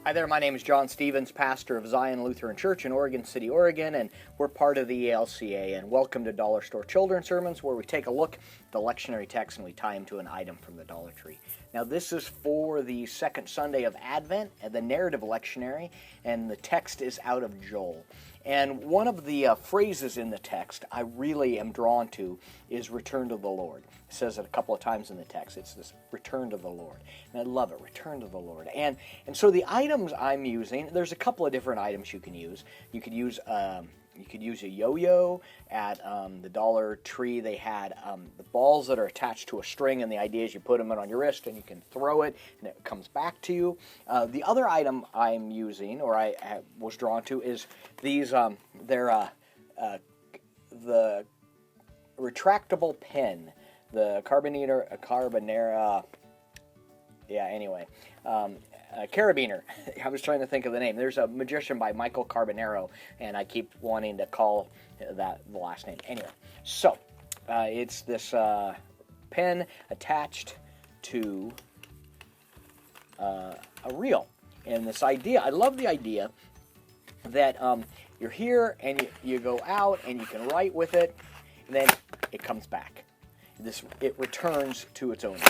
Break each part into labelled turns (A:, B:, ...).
A: Hi there, my name is John Stevens, pastor of Zion Lutheran Church in Oregon City, Oregon, and we're part of the ELCA, and welcome to Dollar Store Children's Sermons, where we take a look at the lectionary text and we tie them to an item from the Dollar Tree. Now, this is for the second Sunday of Advent, the narrative lectionary, and the text is out of Joel. And one of the phrases in the text I really am drawn to is return to the Lord. It says it a couple of times in the text. It's this return to the Lord. And I love it, return to the Lord. And so the items I'm using, there's a couple of different items you can use. You could use a yo-yo at the Dollar Tree. They had the balls that are attached to a string, and the idea is you put them on your wrist and you can throw it and it comes back to you. The other item I'm using, or I was drawn to, is these. They're the retractable pen, the Carabiner. Carabiner. I was trying to think of the name. There's a magician by Michael Carbonaro, and I keep wanting to call that the last name. Anyway, so it's this pen attached to a reel. And this idea, I love the idea that you're here and you go out and you can write with it, and then it comes back. It returns to its owner.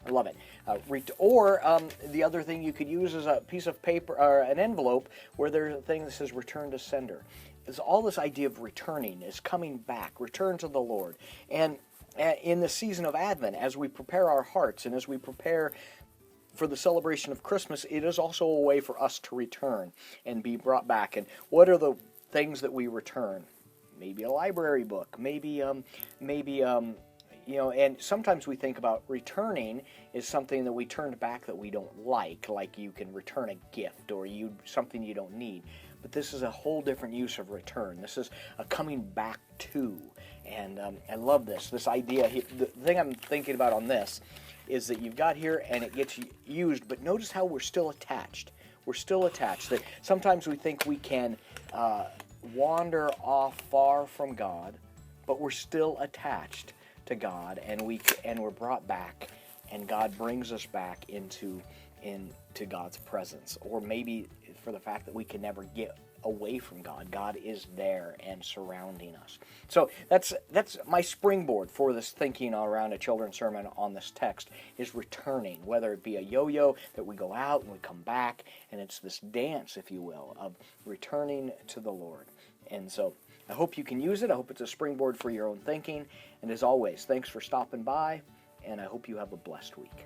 A: I love it. The other thing you could use is a piece of paper or an envelope where there's a thing that says return to sender. It's all this idea of returning, is coming back, return to the Lord. And in the season of Advent, as we prepare our hearts and as we prepare for the celebration of Christmas, it is also a way for us to return and be brought back. And what are the things that we return? Maybe a library book, and sometimes we think about returning is something that we turned back that we don't like you can return a gift or something you don't need. But this is a whole different use of return. This is a coming back to, and I love this idea. The thing I'm thinking about on this is that you've got here and it gets used, but notice how we're still attached. We're still attached. That sometimes we think we can wander off far from God, but we're still attached to God, and we're brought back, and God brings us back into God's presence. Or maybe for the fact that we can never get away from God. God is there and surrounding us. So that's my springboard for this thinking around a children's sermon on this text, is returning, whether it be a yo-yo that we go out and we come back, and it's this dance, if you will, of returning to the Lord. And so I hope you can use it. I hope it's a springboard for your own thinking. And as always, thanks for stopping by, and I hope you have a blessed week.